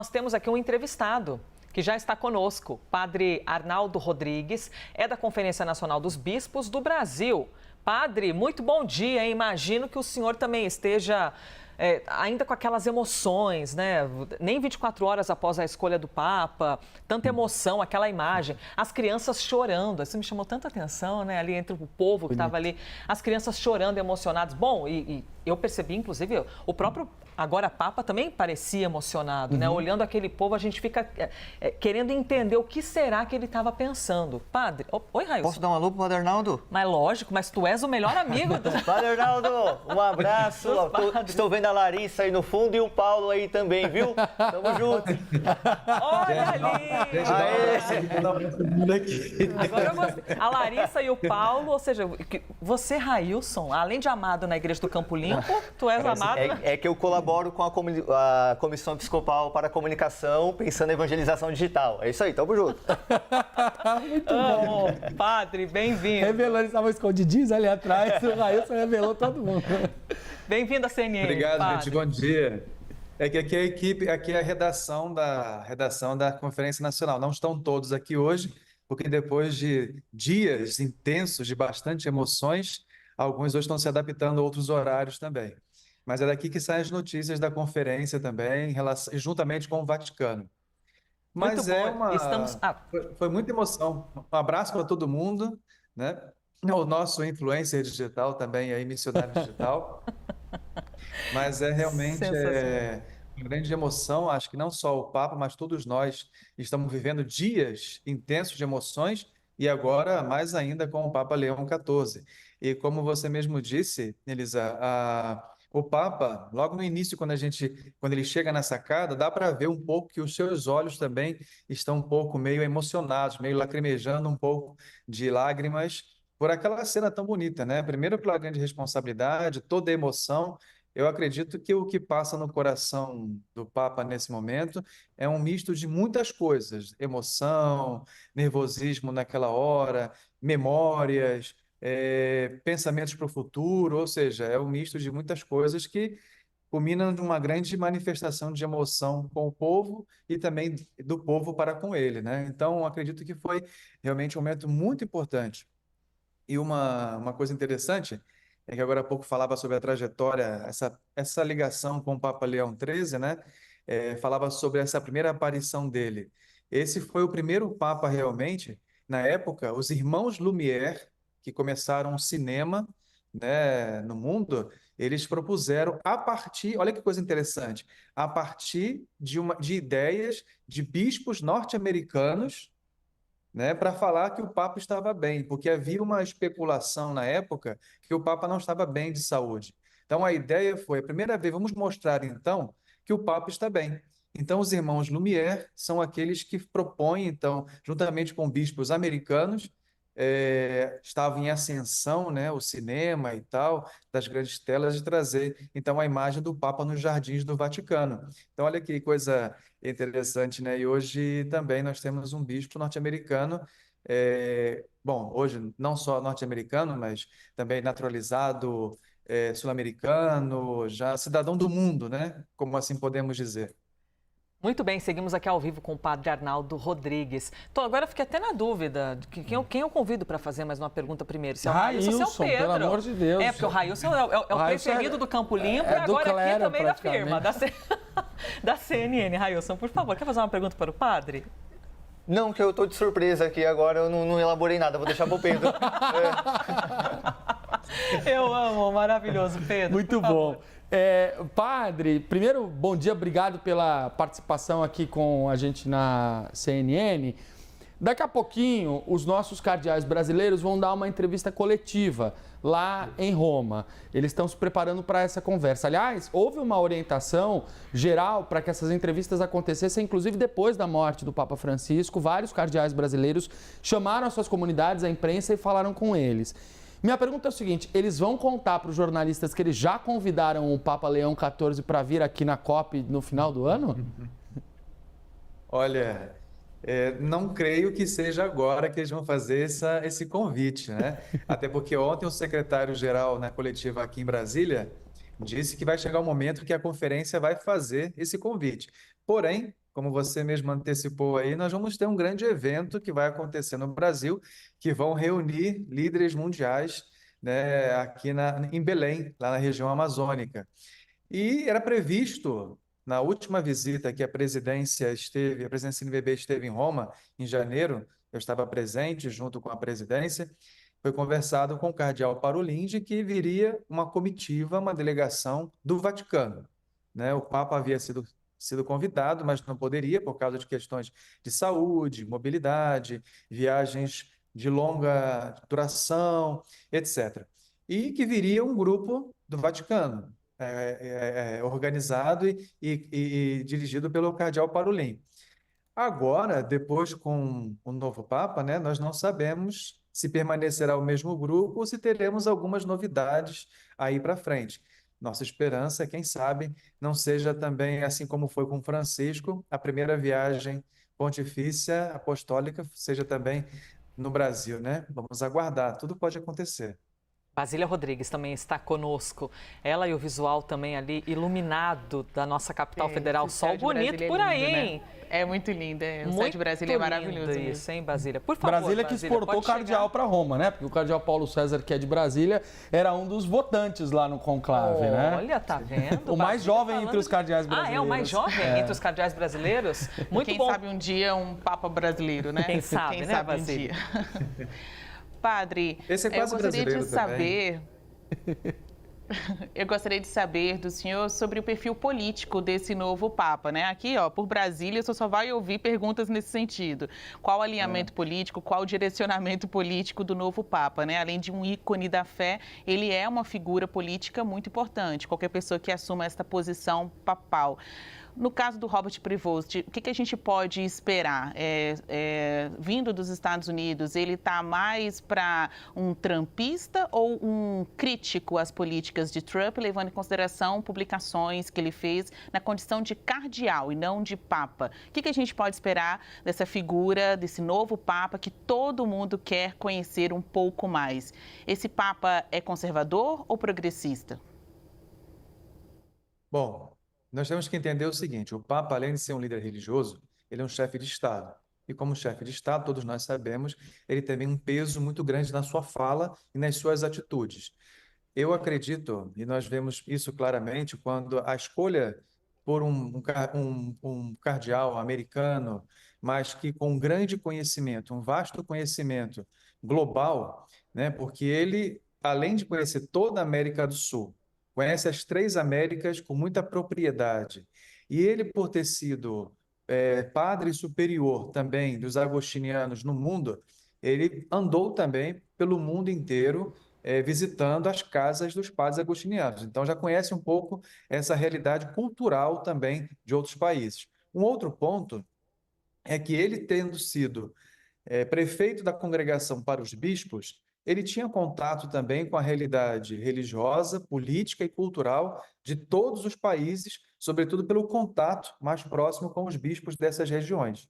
Nós temos aqui um entrevistado que já está conosco, Padre Arnaldo Rodrigues, é da Conferência Nacional dos Bispos do Brasil. Padre, muito bom dia, hein? Imagino que o senhor também esteja ainda com aquelas emoções, né? Nem 24 horas após a escolha do Papa, tanta emoção, aquela imagem, as crianças chorando, isso me chamou tanta atenção, né? Ali entre o povo que estava ali, as crianças chorando, emocionadas. Bom, e eu percebi, inclusive, o próprio agora Papa também parecia emocionado, né? Olhando aquele povo, a gente fica querendo entender o que será que ele estava pensando. Padre, oi, Railson. Posso dar uma lupa, Padre Arnaldo? Mas lógico, mas tu és o melhor amigo do... Padre Arnaldo, um abraço. Estou vendo a Larissa aí no fundo e o Paulo aí também, viu? Tamo junto. Olha ali! Agora a Larissa e o Paulo, ou seja, você, Railson, além de amado na Igreja do Campo Limpo, tu és amado... É que eu colaboro com a Comissão Episcopal para a Comunicação, pensando em evangelização digital. É isso aí, tamo junto. Muito bom. Padre, bem-vindo. Revelou, eles estavam escondidinhos ali atrás, o Railson revelou todo mundo. Bem-vindo à CNN. Obrigado, Padre. gente. Bom dia. É que aqui a equipe, aqui é a redação da Conferência Nacional. Não estão todos aqui hoje, porque depois de dias intensos, de bastante emoções, alguns hoje estão se adaptando a outros horários também. Mas é daqui que saem as notícias da conferência também, juntamente com o Vaticano. Mas foi muita emoção. Um abraço para todo mundo, né? O nosso influencer digital também, aí, missionário digital. Mas é realmente uma grande emoção. Acho que não só o Papa, mas todos nós estamos vivendo dias intensos de emoções e agora mais ainda com o Papa Leão XIV. E como você mesmo disse, Elisa, o Papa, logo no início, quando ele chega na sacada, dá para ver um pouco que os seus olhos também estão um pouco meio emocionados, meio lacrimejando um pouco de lágrimas por aquela cena tão bonita, né? Primeiro pela grande responsabilidade, toda a emoção. Eu acredito que o que passa no coração do Papa nesse momento é um misto de muitas coisas: emoção, nervosismo naquela hora, memórias, pensamentos para o futuro, ou seja, é um misto de muitas coisas que culminam numa grande manifestação de emoção com o povo e também do povo para com ele, né? Então, acredito que foi realmente um momento muito importante. E uma coisa interessante é que agora há pouco falava sobre a trajetória, essa ligação com o Papa Leão XIII, né? Falava sobre essa primeira aparição dele. Esse foi o primeiro Papa realmente, na época, os irmãos Lumière, que começaram o cinema, né, no mundo, eles propuseram a partir, olha que coisa interessante, a partir de ideias de bispos norte-americanos, né, para falar que o Papa estava bem, porque havia uma especulação na época que o Papa não estava bem de saúde. Então a ideia foi, a primeira vez, vamos mostrar então que o Papa está bem. Então os irmãos Lumière são aqueles que propõem, então, juntamente com bispos americanos, estava em ascensão, né, o cinema e tal, das grandes telas, de trazer então a imagem do Papa nos jardins do Vaticano. Então olha que coisa interessante, né? E hoje também nós temos um bispo norte-americano, bom, hoje não só norte-americano, mas também naturalizado, sul-americano, já cidadão do mundo, né? Como assim podemos dizer. Muito bem, seguimos aqui ao vivo com o Padre Arnaldo Rodrigues. Então, agora eu fiquei até na dúvida de quem eu convido para fazer mais uma pergunta primeiro. Se é o Railson, se é o Pedro. Pelo amor de Deus. Porque o Railson é o preferido do Campo Limpo e agora aqui também da firma, da CNN. Railson, por favor, quer fazer uma pergunta para o padre? Não, que eu tô de surpresa aqui agora, eu não elaborei nada, vou deixar pro Pedro. Eu amo, maravilhoso, Pedro. Muito bom. Padre, primeiro, bom dia, obrigado pela participação aqui com a gente na CNN. Daqui a pouquinho, os nossos cardeais brasileiros vão dar uma entrevista coletiva lá em Roma. Eles estão se preparando para essa conversa. Aliás, houve uma orientação geral para que essas entrevistas acontecessem, inclusive depois da morte do Papa Francisco. Vários cardeais brasileiros chamaram as suas comunidades, a imprensa, e falaram com eles. Minha pergunta é o seguinte: eles vão contar para os jornalistas que eles já convidaram o Papa Leão XIV para vir aqui na COP no final do ano? Olha, não creio que seja agora que eles vão fazer esse convite, né? Até porque ontem o secretário-geral na coletiva aqui em Brasília disse que vai chegar o momento que a conferência vai fazer esse convite. Porém, como você mesmo antecipou aí, nós vamos ter um grande evento que vai acontecer no Brasil, que vão reunir líderes mundiais, né, aqui em Belém, lá na região amazônica. E era previsto, na última visita que a presidência NBB esteve em Roma, em janeiro, eu estava presente junto com a presidência, foi conversado com o cardeal Parolin de que viria uma comitiva, uma delegação do Vaticano, né? O Papa havia sido convidado, mas não poderia por causa de questões de saúde, mobilidade, viagens de longa duração, etc. E que viria um grupo do Vaticano, organizado e dirigido pelo cardeal Parolin. Agora, depois com o novo Papa, né, nós não sabemos se permanecerá o mesmo grupo ou se teremos algumas novidades aí para frente. Nossa esperança é, quem sabe, não seja também, assim como foi com Francisco, a primeira viagem pontifícia apostólica seja também no Brasil, né? Vamos aguardar, tudo pode acontecer. Basília Rodrigues também está conosco. Ela e o visual também ali iluminado da nossa capital federal. Esse Sol céu de bonito Brasília é por lindo, aí, né? hein? É muito lindo, o céu Muito de Brasília é maravilhoso lindo mesmo. isso, hein, Basília? Por favor, Brasília que exportou o pode cardeal para Roma, né? Porque o cardeal Paulo César, que é de Brasília, era um dos votantes lá no conclave, né? Olha, tá vendo? O mais Basília jovem falando entre os cardeais brasileiros. Ah, é o mais jovem entre os cardeais brasileiros? Muito Quem bom. sabe um dia um Papa brasileiro, né? Quem sabe, Quem né, sabe um Basília? dia. Padre, Esse é quase eu gostaria de brasileiro também. saber... Eu gostaria de saber do senhor sobre o perfil político desse novo Papa, né? Aqui, ó, por Brasília, o senhor só vai ouvir perguntas nesse sentido. Qual o alinhamento político, qual o direcionamento político do novo Papa, né? Além de um ícone da fé, ele é uma figura política muito importante. Qualquer pessoa que assuma esta posição papal. No caso do Robert Prevost, o que a gente pode esperar? Vindo dos Estados Unidos, ele está mais para um trumpista ou um crítico às políticas de Trump, levando em consideração publicações que ele fez na condição de cardeal e não de papa? O que a gente pode esperar dessa figura, desse novo papa que todo mundo quer conhecer um pouco mais? Esse papa é conservador ou progressista? Bom, nós temos que entender o seguinte: o Papa, além de ser um líder religioso, ele é um chefe de Estado. E como chefe de Estado, todos nós sabemos, ele tem um peso muito grande na sua fala e nas suas atitudes. Eu acredito, e nós vemos isso claramente, quando a escolha por um cardeal americano, mas que com um grande conhecimento, um vasto conhecimento global, né? Porque ele, além de conhecer toda a América do Sul, conhece as três Américas com muita propriedade. E ele, por ter sido padre superior também dos agostinianos no mundo, ele andou também pelo mundo inteiro visitando as casas dos padres agostinianos. Então, já conhece um pouco essa realidade cultural também de outros países. Um outro ponto é que ele, tendo sido prefeito da congregação para os bispos, ele tinha contato também com a realidade religiosa, política e cultural de todos os países, sobretudo pelo contato mais próximo com os bispos dessas regiões.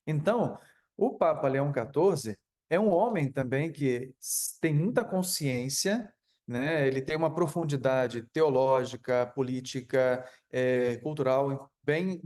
Então, o Papa Leão XIV é um homem também que tem muita consciência, né? Ele tem uma profundidade teológica, política, cultural bem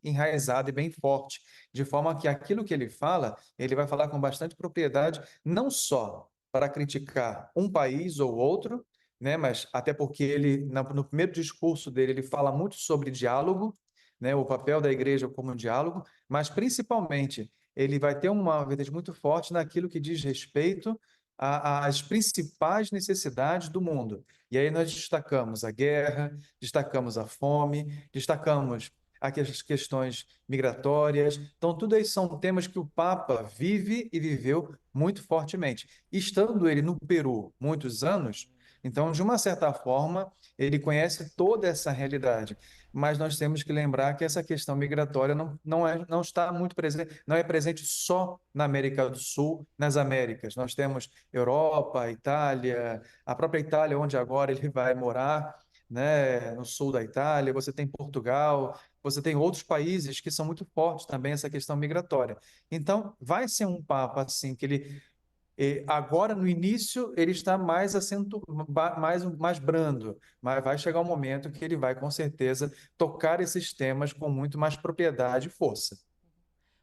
enraizada e bem forte, de forma que aquilo que ele fala, ele vai falar com bastante propriedade, não só para criticar um país ou outro, né? Mas até porque ele, no primeiro discurso dele, ele fala muito sobre diálogo, né? O papel da igreja como diálogo, mas principalmente ele vai ter uma vertente muito forte naquilo que diz respeito às principais necessidades do mundo. E aí nós destacamos a guerra, destacamos a fome, destacamos as questões migratórias. Então, tudo isso são temas que o Papa vive e viveu muito fortemente. Estando ele no Peru muitos anos, então, de uma certa forma, ele conhece toda essa realidade. Mas nós temos que lembrar que essa questão migratória não está muito presente, não é presente só na América do Sul, nas Américas. Nós temos Europa, Itália, a própria Itália, onde agora ele vai morar, né, no sul da Itália, você tem Portugal, você tem outros países que são muito fortes também essa questão migratória. Então, vai ser um Papa assim que ele E agora, no início, ele está mais brando, mas vai chegar um momento que ele vai, com certeza, tocar esses temas com muito mais propriedade e força.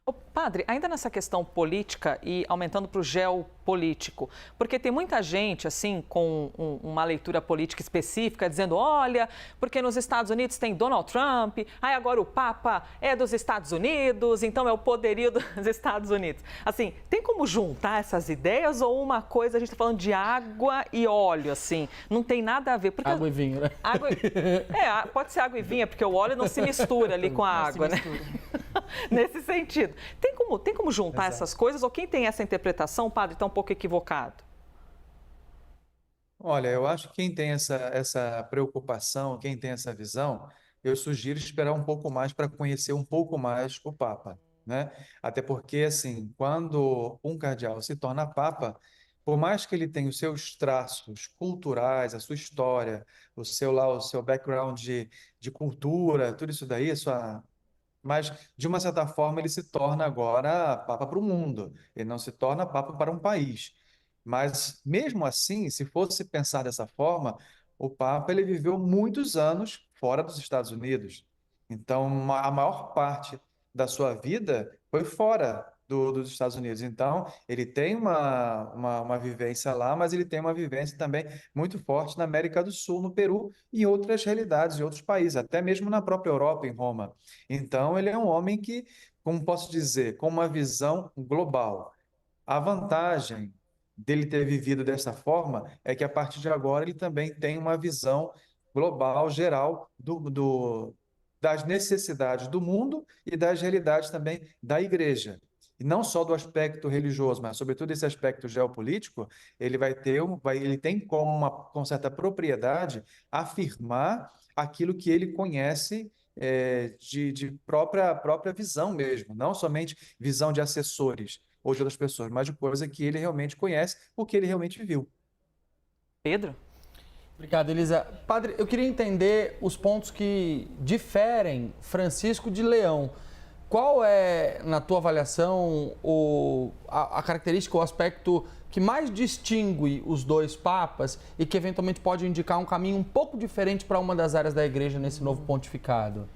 Ô, padre, ainda nessa questão política e aumentando para o geopolítico, porque tem muita gente, assim, com uma leitura política específica, dizendo, olha, porque nos Estados Unidos tem Donald Trump, aí agora o Papa é dos Estados Unidos, então é o poderio dos Estados Unidos. Assim, tem como juntar essas ideias ou uma coisa, a gente está falando de água e óleo, assim, não tem nada a ver. Porque Água e vinho, né? Pode ser água e vinho, porque o óleo não se mistura ali com a água, né? Nesse sentido. Tem como juntar essas coisas? Ou quem tem essa interpretação, padre, está um pouco equivocado? Olha, eu acho que quem tem essa preocupação, quem tem essa visão, eu sugiro esperar um pouco mais para conhecer um pouco mais o Papa, né? Até porque, assim, quando um cardeal se torna Papa, por mais que ele tenha os seus traços culturais, a sua história, o seu background de cultura, tudo isso daí, mas, de uma certa forma, ele se torna agora Papa para o mundo. Ele não se torna Papa para um país. Mas, mesmo assim, se fosse pensar dessa forma, o Papa ele viveu muitos anos fora dos Estados Unidos. Então, a maior parte da sua vida foi fora dos Estados Unidos. Então, ele tem uma vivência lá, mas ele tem uma vivência também muito forte na América do Sul, no Peru e em outras realidades, em outros países, até mesmo na própria Europa, em Roma. Então, ele é um homem que, como posso dizer, com uma visão global. A vantagem dele ter vivido dessa forma é que, a partir de agora, ele também tem uma visão global, geral, das necessidades do mundo e das realidades também da igreja. E não só do aspecto religioso, mas, sobretudo, esse aspecto geopolítico, ele tem com certa propriedade, afirmar aquilo que ele conhece de própria visão mesmo, não somente visão de assessores ou de outras pessoas, mas de coisa que ele realmente conhece, porque ele realmente viu. Pedro? Obrigado, Elisa. Padre, eu queria entender os pontos que diferem Francisco de Leão. Qual é, na tua avaliação, a característica, o aspecto que mais distingue os dois papas e que eventualmente pode indicar um caminho um pouco diferente para uma das áreas da igreja nesse novo pontificado?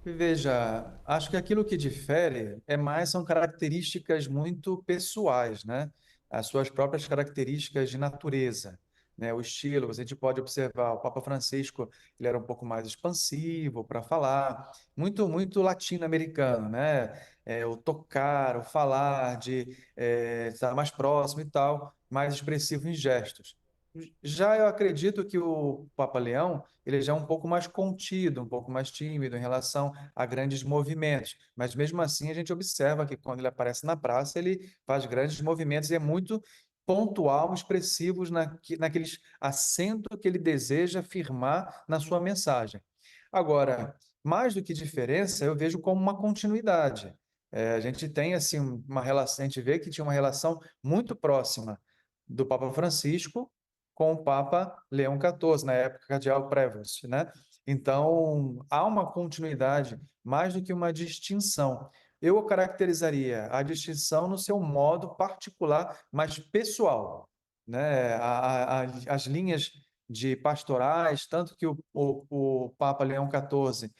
Veja, acho que aquilo que difere são características muito pessoais, né? As suas próprias características de natureza, né? O estilo, a gente pode observar, o Papa Francisco, ele era um pouco mais expansivo para falar, muito latino-americano, né? O tocar, o falar, de estar mais próximo e tal, mais expressivo em gestos. Já eu acredito que o Papa Leão, ele já é um pouco mais contido, um pouco mais tímido em relação a grandes movimentos. Mas mesmo assim a gente observa que quando ele aparece na praça, ele faz grandes movimentos e é muito pontual, expressivos naqueles acentos que ele deseja firmar na sua mensagem. Agora, mais do que diferença, eu vejo como uma continuidade. A gente tem assim uma relação, a gente vê que tinha uma relação muito próxima do Papa Francisco com o Papa Leão XIV, na época cardeal Prévost, né? Então, há uma continuidade mais do que uma distinção. Eu caracterizaria a distinção no seu modo particular, mas pessoal, né? As linhas de pastorais, tanto que o Papa Leão XIV,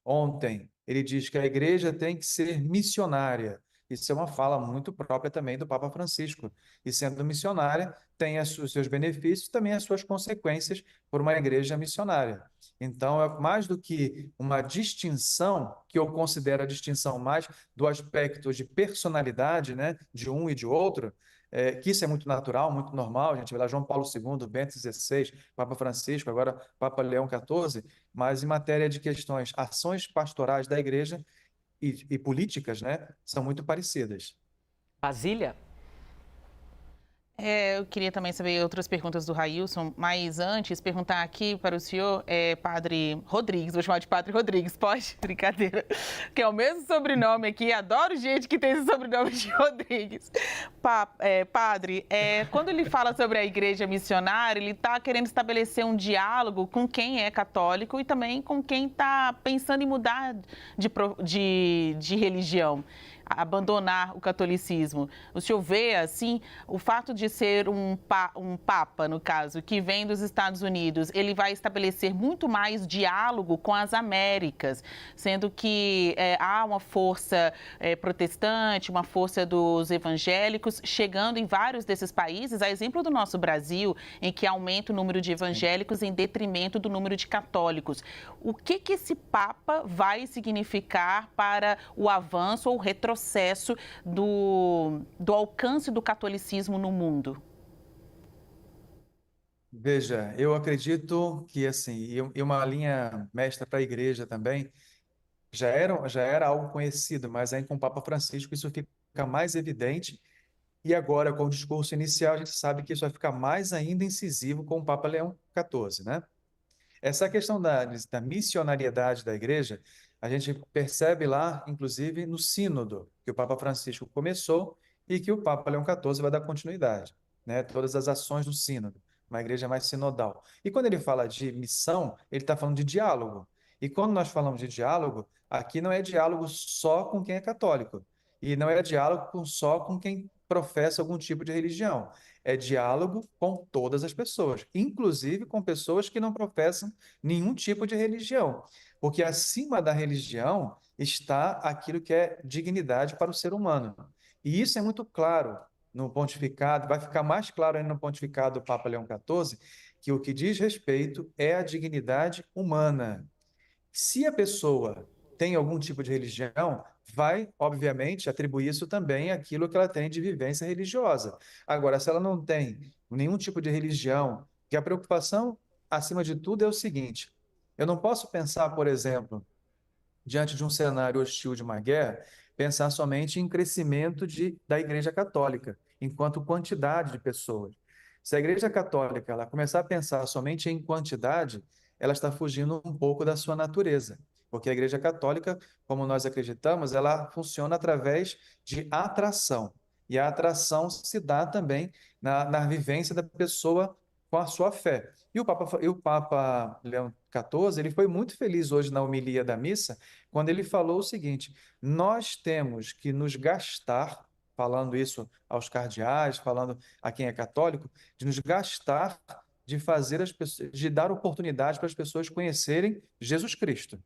ontem, ele diz que a igreja tem que ser missionária. Isso é uma fala muito própria também do Papa Francisco. E sendo missionária, tem os seus benefícios e também as suas consequências por uma igreja missionária. Então, é mais do que uma distinção, que eu considero a distinção mais do aspecto de personalidade, né, de um e de outro, que isso é muito natural, muito normal. A gente vê lá João Paulo II, Bento XVI, Papa Francisco, agora Papa Leão XIV, mas em matéria de questões, ações pastorais da igreja, e políticas, né, são muito parecidas. Basília? Eu queria também saber outras perguntas do Railson, mas antes, perguntar aqui para o senhor, Padre Rodrigues, vou chamar de Padre Rodrigues, pode? Brincadeira, que é o mesmo sobrenome aqui, adoro gente que tem esse sobrenome de Rodrigues. Padre, quando ele fala sobre a igreja missionária, ele está querendo estabelecer um diálogo com quem é católico e também com quem está pensando em mudar de religião. abandonar o catolicismo. O senhor vê, assim, o fato de ser um papa, no caso, que vem dos Estados Unidos, ele vai estabelecer muito mais diálogo com as Américas, sendo que há uma força protestante, uma força dos evangélicos chegando em vários desses países, a exemplo do nosso Brasil, em que aumenta o número de evangélicos em detrimento do número de católicos. O que esse Papa vai significar para o avanço ou retrocesso do alcance do catolicismo no mundo? Veja, eu acredito que, assim, e uma linha mestra para a igreja também, já era algo conhecido, mas aí com o Papa Francisco isso fica mais evidente. E agora, com o discurso inicial, a gente sabe que isso vai ficar mais ainda incisivo com o Papa Leão XIV, né? Essa questão da missionariedade da igreja, a gente percebe lá, inclusive, no sínodo, que o Papa Francisco começou e que o Papa Leão XIV vai dar continuidade, né? Todas as ações do sínodo, uma igreja mais sinodal. E quando ele fala de missão, ele está falando de diálogo. E quando nós falamos de diálogo, aqui não é diálogo só com quem é católico, e não é diálogo só com quem professa algum tipo de religião. É diálogo com todas as pessoas, inclusive com pessoas que não professam nenhum tipo de religião, porque acima da religião está aquilo que é dignidade para o ser humano. E isso é muito claro no pontificado, vai ficar mais claro ainda no pontificado do Papa Leão XIV, que o que diz respeito é a dignidade humana. Se a pessoa tem algum tipo de religião, vai, obviamente, atribuir isso também àquilo que ela tem de vivência religiosa. Agora, se ela não tem nenhum tipo de religião, que a preocupação, acima de tudo, é o seguinte: eu não posso pensar, por exemplo, diante de um cenário hostil de uma guerra, pensar somente em crescimento da Igreja Católica, enquanto quantidade de pessoas. Se a Igreja Católica ela começar a pensar somente em quantidade, ela está fugindo um pouco da sua natureza. Porque a Igreja Católica, como nós acreditamos, ela funciona através de atração. E a atração se dá também na vivência da pessoa com a sua fé. E o Papa Leão XIV, ele foi muito feliz hoje na homilia da missa, quando ele falou o seguinte: nós temos que nos gastar, falando isso aos cardeais, falando a quem é católico, de nos gastar de fazer as pessoas, de dar oportunidade para as pessoas conhecerem Jesus Cristo.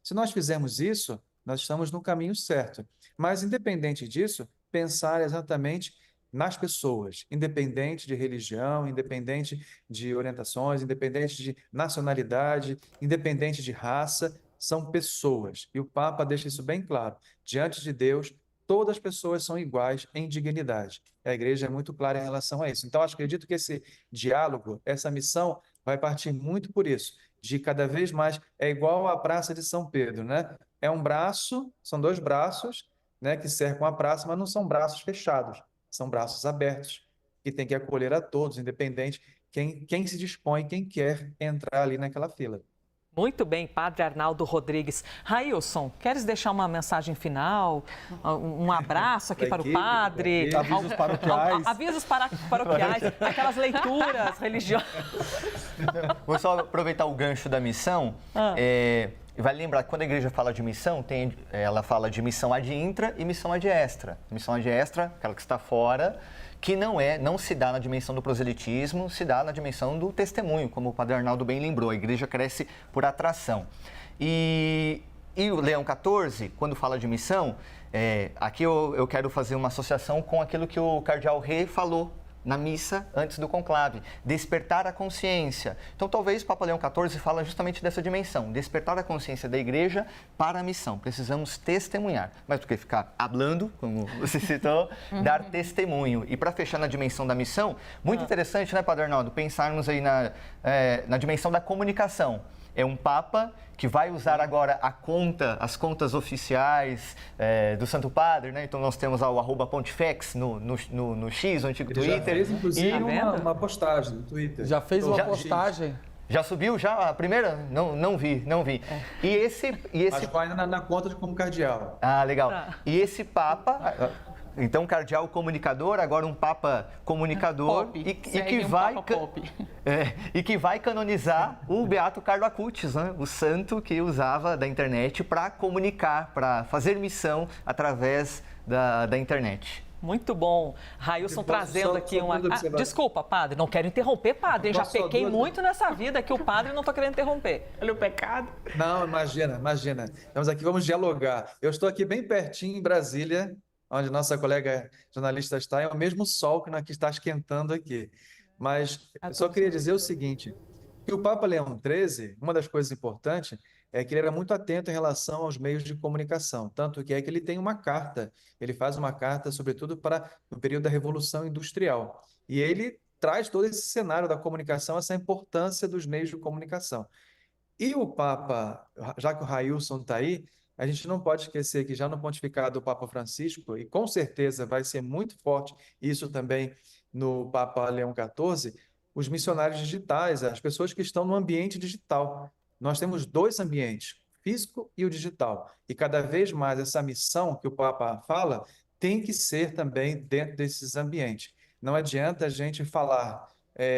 Se nós fizermos isso, nós estamos no caminho certo. Mas, independente disso, pensar exatamente nas pessoas, independente de religião, independente de orientações, independente de nacionalidade, independente de raça, são pessoas. E o Papa deixa isso bem claro. Diante de Deus, todas as pessoas são iguais em dignidade. A igreja é muito clara em relação a isso. Então, acredito que esse diálogo, essa missão, vai partir muito por isso, de cada vez mais, é igual à Praça de São Pedro, né? É um braço, são dois braços, né, que cercam a praça, mas não são braços fechados, são braços abertos, que tem que acolher a todos, independente quem se dispõe, quem quer entrar ali naquela fila. Muito bem, Padre Arnaldo Rodrigues. Railson, queres deixar uma mensagem final? Um abraço aqui para o padre? Avisos paroquiais. Avisos paroquiais, aquelas leituras religiosas. Vou só aproveitar o gancho da missão. Vale lembrar que quando a igreja fala de missão, ela fala de missão ad intra e missão ad extra. Missão ad extra, aquela que está fora, que não se dá na dimensão do proselitismo, se dá na dimensão do testemunho, como o Padre Arnaldo bem lembrou. A igreja cresce por atração. E o Leão XIV, quando fala de missão, aqui eu quero fazer uma associação com aquilo que o cardeal Rê falou na missa antes do conclave, despertar a consciência. Então, talvez o Papa Leão XIV fala justamente dessa dimensão, despertar a consciência da igreja para a missão. Precisamos testemunhar. Mas do que ficar hablando, como você citou, dar testemunho. E para fechar na dimensão da missão, muito interessante, né, Padre Arnaldo, pensarmos aí na dimensão da comunicação. É um Papa que vai usar agora as contas oficiais do Santo Padre, né? Então nós temos o @pontifex no X, o antigo Twitter. Já fez, inclusive, uma postagem no Twitter. Já fez uma postagem? Já subiu já a primeira? Não vi. E esse Mas vai ainda na conta de como cardeal. Ah, legal. Tá. E esse Papa... Então, cardeal comunicador, agora um papa comunicador Pop. e que Segue um vai papa pop. e que vai canonizar o Beato Carlo Acutis, né? O santo que usava da internet para comunicar, para fazer missão através da internet. Muito bom. Railson trazendo aqui uma... desculpa, padre, não quero interromper, padre. Eu já pequei muito nessa vida que o padre não estou querendo interromper. Olha o pecado. Não, imagina. Estamos aqui, vamos dialogar. Eu estou aqui bem pertinho em Brasília, onde nossa colega jornalista está, é o mesmo sol que está esquentando aqui. Mas eu só queria dizer o seguinte, que o Papa Leão XIII, uma das coisas importantes é que ele era muito atento em relação aos meios de comunicação, tanto que é que ele tem uma carta, ele faz uma carta, sobretudo para o período da Revolução Industrial, e ele traz todo esse cenário da comunicação, essa importância dos meios de comunicação. E o Papa, já que o Railson está aí, a gente não pode esquecer que já no pontificado do Papa Francisco, e com certeza vai ser muito forte isso também no Papa Leão XIV, os missionários digitais, as pessoas que estão no ambiente digital. Nós temos dois ambientes, o físico e o digital. E cada vez mais essa missão que o Papa fala tem que ser também dentro desses ambientes. Não adianta a gente falar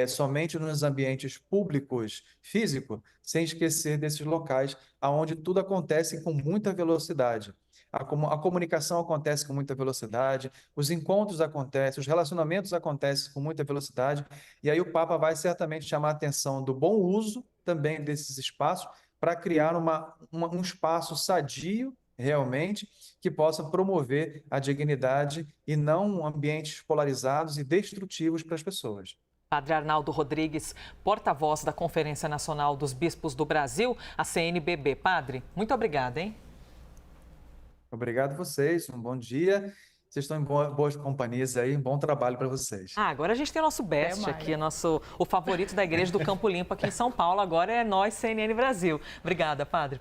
somente nos ambientes públicos, físicos, sem esquecer desses locais onde tudo acontece com muita velocidade. A comunicação acontece com muita velocidade, os encontros acontecem, os relacionamentos acontecem com muita velocidade, e aí o Papa vai certamente chamar a atenção do bom uso também desses espaços para criar um espaço sadio, realmente, que possa promover a dignidade e não ambientes polarizados e destrutivos para as pessoas. Padre Arnaldo Rodrigues, porta-voz da Conferência Nacional dos Bispos do Brasil, a CNBB. Padre, muito obrigada, hein? Obrigado a vocês, um bom dia. Vocês estão em boas companhias aí, um bom trabalho para vocês. Agora a gente tem o nosso best aqui, o favorito da Igreja do Campo Limpo aqui em São Paulo. Agora é nós, CNN Brasil. Obrigada, padre.